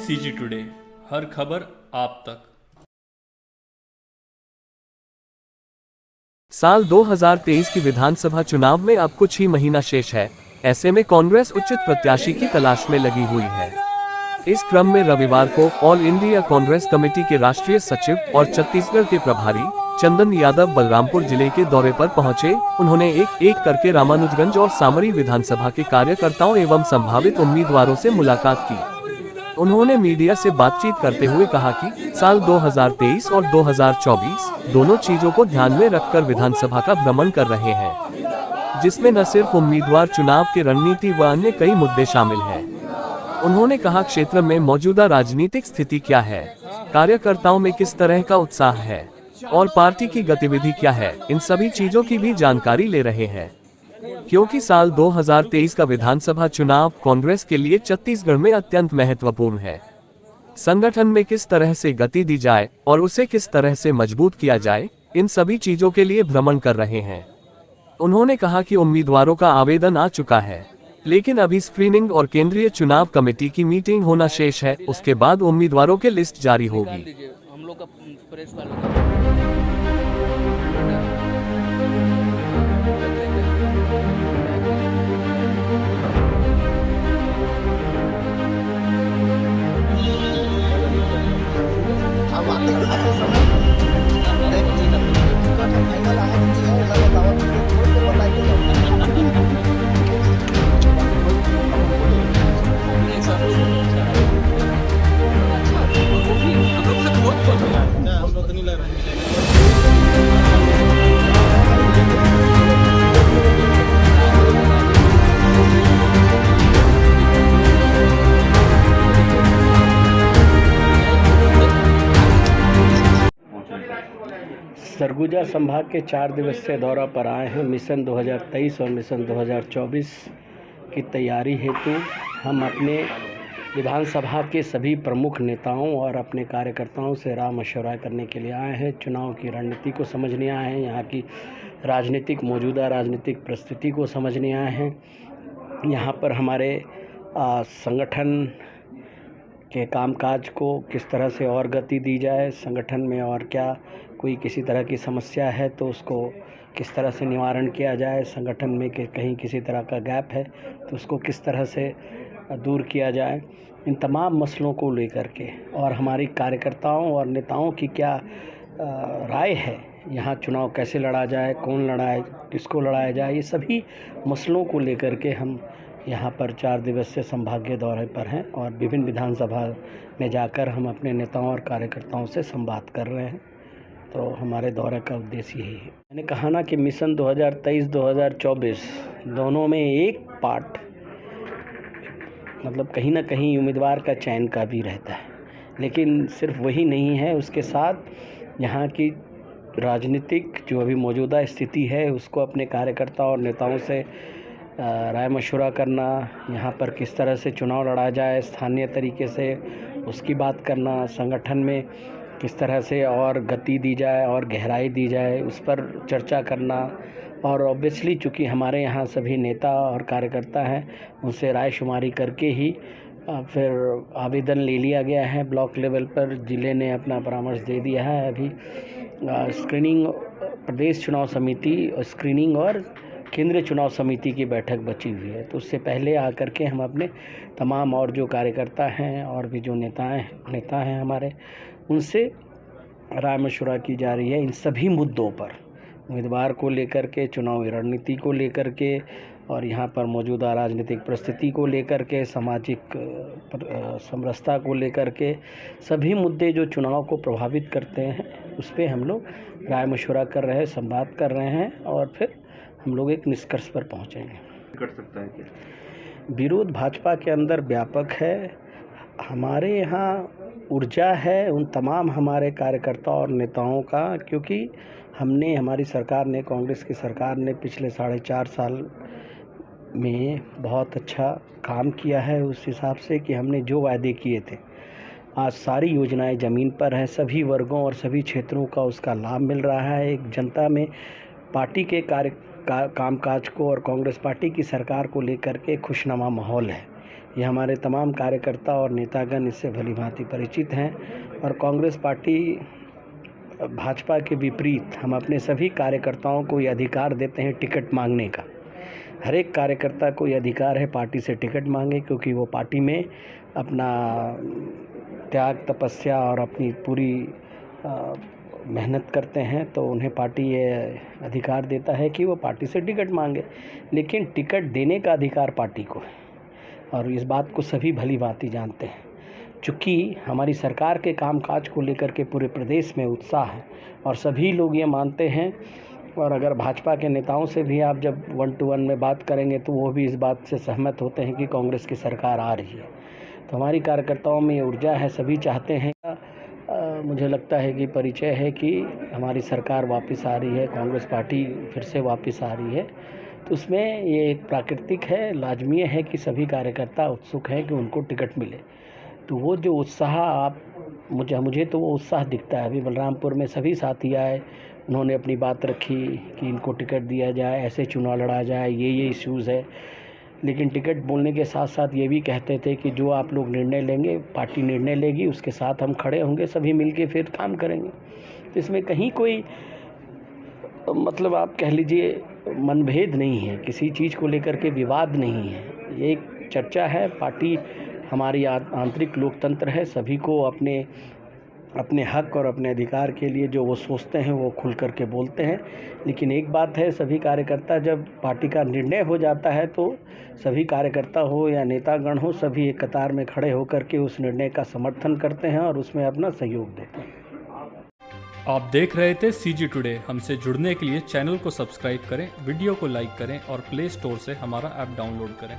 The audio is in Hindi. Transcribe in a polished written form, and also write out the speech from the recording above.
CG टुडे, हर खबर आप तक। साल 2023 की विधानसभा चुनाव में अब कुछ ही महीना शेष है। ऐसे में कांग्रेस उचित प्रत्याशी की तलाश में लगी हुई है। इस क्रम में रविवार को ऑल इंडिया कांग्रेस कमेटी के राष्ट्रीय सचिव और छत्तीसगढ़ के प्रभारी चंदन यादव बलरामपुर जिले के दौरे पर पहुंचे। उन्होंने एक एक करके रामानुजगंज और सामरी विधानसभा के कार्यकर्ताओं एवं संभावित उम्मीदवारों से मुलाकात की। उन्होंने मीडिया से बातचीत करते हुए कहा कि साल 2023 और 2024 दोनों चीजों को ध्यान में रखकर विधानसभा का भ्रमण कर रहे हैं, जिसमें न सिर्फ उम्मीदवार चुनाव की रणनीति व अन्य कई मुद्दे शामिल हैं। उन्होंने कहा, क्षेत्र में मौजूदा राजनीतिक स्थिति क्या है, कार्यकर्ताओं में किस तरह का उत्साह है और पार्टी की गतिविधि क्या है, इन सभी चीजों की भी जानकारी ले रहे हैं। क्योंकि साल 2023 का विधानसभा चुनाव कांग्रेस के लिए छत्तीसगढ़ में अत्यंत महत्वपूर्ण है। संगठन में किस तरह से गति दी जाए और उसे किस तरह से मजबूत किया जाए, इन सभी चीजों के लिए भ्रमण कर रहे हैं। उन्होंने कहा कि उम्मीदवारों का आवेदन आ चुका है, लेकिन अभी स्क्रीनिंग और केंद्रीय चुनाव कमेटी की मीटिंग होना शेष है। उसके बाद उम्मीदवारों की लिस्ट जारी होगी। सरगुजा संभाग के 4 दिवसीय दौरा पर आए हैं। मिशन 2023 और मिशन 2024 की तैयारी हेतु हम अपने विधानसभा के सभी प्रमुख नेताओं और अपने कार्यकर्ताओं से राय मशवरा करने के लिए आए हैं। चुनाव की रणनीति को समझने आए हैं, यहाँ की मौजूदा राजनीतिक परिस्थिति को समझने आए हैं। यहाँ पर हमारे संगठन के कामकाज को किस तरह से और गति दी जाए, संगठन में और क्या कोई किसी तरह की समस्या है तो उसको किस तरह से निवारण किया जाए, संगठन में कहीं किसी तरह का गैप है तो उसको किस तरह से दूर किया जाए, इन तमाम मसलों को लेकर के और हमारी कार्यकर्ताओं और नेताओं की क्या राय है, यहाँ चुनाव कैसे लड़ा जाए, कौन लड़ाए, किसको लड़ाया जाए, ये सभी मसलों को लेकर के हम यहाँ पर 4 दिवसीय संभागीय दौरे पर हैं और विभिन्न विधानसभा में जाकर हम अपने नेताओं और कार्यकर्ताओं से संवाद कर रहे हैं। तो हमारे दौरे का उद्देश्य यही है। मैंने कहा ना कि मिशन 2023-2024 दोनों में एक पार्ट मतलब कहीं ना कहीं उम्मीदवार का चयन का भी रहता है, लेकिन सिर्फ वही नहीं है, उसके साथ यहाँ की राजनीतिक जो अभी मौजूदा स्थिति है उसको अपने कार्यकर्ता और नेताओं से राय मशवरा करना, यहाँ पर किस तरह से चुनाव लड़ा जाए स्थानीय तरीके से उसकी बात करना, संगठन में किस तरह से और गति दी जाए और गहराई दी जाए उस पर चर्चा करना। और ऑब्वियसली चूँकि हमारे यहाँ सभी नेता और कार्यकर्ता हैं, उनसे राय शुमारी करके ही फिर आवेदन ले लिया गया है। ब्लॉक लेवल पर जिले ने अपना परामर्श दे दिया है। अभी स्क्रीनिंग प्रदेश चुनाव समिति और स्क्रीनिंग और केंद्रीय चुनाव समिति की बैठक बची हुई है, तो उससे पहले आकर के हम अपने तमाम और जो कार्यकर्ता हैं और भी जो नेता हैं हमारे, उनसे राय मशवरा की जा रही है इन सभी मुद्दों पर, उम्मीदवार को लेकर के, चुनावी रणनीति को लेकर के और यहाँ पर मौजूदा राजनीतिक परिस्थिति को लेकर के, सामाजिक समरसता को लेकर के, सभी मुद्दे जो चुनाव को प्रभावित करते हैं उस पर हम लोग राय मशवरा कर रहे हैं, संवाद कर रहे हैं और फिर हम लोग एक निष्कर्ष पर पहुँचेंगे। कर सकता है क्या? विरोध भाजपा के अंदर व्यापक है। हमारे यहाँ ऊर्जा है उन तमाम हमारे कार्यकर्ता और नेताओं का, क्योंकि हमारी सरकार ने, कांग्रेस की सरकार ने पिछले 4.5 साल में बहुत अच्छा काम किया है। उस हिसाब से कि हमने जो वायदे किए थे आज सारी योजनाएं ज़मीन पर है, सभी वर्गों और सभी क्षेत्रों का उसका लाभ मिल रहा है। एक जनता में पार्टी के कामकाज को और कांग्रेस पार्टी की सरकार को लेकर के खुशनुमा माहौल है। ये हमारे तमाम कार्यकर्ता और नेतागण इससे भलीभांति परिचित हैं। और कांग्रेस पार्टी भाजपा के विपरीत हम अपने सभी कार्यकर्ताओं को ये अधिकार देते हैं टिकट मांगने का। हर एक कार्यकर्ता को ये अधिकार है पार्टी से टिकट मांगे, क्योंकि वो पार्टी में अपना त्याग, तपस्या और अपनी पूरी मेहनत करते हैं, तो उन्हें पार्टी ये अधिकार देता है कि वो पार्टी से टिकट मांगे। लेकिन टिकट देने का अधिकार पार्टी को है, और इस बात को सभी भली भांति जानते हैं। चूँकि हमारी सरकार के कामकाज को लेकर के पूरे प्रदेश में उत्साह है और सभी लोग ये मानते हैं, और अगर भाजपा के नेताओं से भी आप जब 1 to 1 में बात करेंगे तो वो भी इस बात से सहमत होते हैं कि कांग्रेस की सरकार आ रही है। तो हमारी कार्यकर्ताओं में ये ऊर्जा है, सभी चाहते हैं। मुझे लगता है कि परिचय है कि हमारी सरकार वापस आ रही है, कांग्रेस पार्टी फिर से वापस आ रही है। तो उसमें ये एक प्राकृतिक है, लाजमी है कि सभी कार्यकर्ता उत्सुक हैं कि उनको टिकट मिले। तो वो जो उत्साह मुझे तो वो उत्साह दिखता है। अभी बलरामपुर में सभी साथी आए, उन्होंने अपनी बात रखी कि इनको टिकट दिया जाए, ऐसे चुनाव लड़ा जाए, ये इश्यूज़ है। लेकिन टिकट बोलने के साथ साथ ये भी कहते थे कि जो आप लोग निर्णय लेंगे, पार्टी निर्णय लेगी, उसके साथ हम खड़े होंगे, सभी मिलके फिर काम करेंगे। तो इसमें कहीं कोई मतलब आप कह लीजिए मनभेद नहीं है, किसी चीज़ को लेकर के विवाद नहीं है। ये एक चर्चा है। पार्टी हमारी आंतरिक लोकतंत्र है, सभी को अपने हक और अपने अधिकार के लिए जो वो सोचते हैं वो खुल कर के बोलते हैं। लेकिन एक बात है, सभी कार्यकर्ता जब पार्टी का निर्णय हो जाता है तो सभी कार्यकर्ता हो या नेतागण हो, सभी एक कतार में खड़े होकर के उस निर्णय का समर्थन करते हैं और उसमें अपना सहयोग देते हैं। आप देख रहे थे CG टुडे। हमसे जुड़ने के लिए चैनल को सब्सक्राइब करें, वीडियो को लाइक करें और प्ले स्टोर से हमारा ऐप डाउनलोड करें।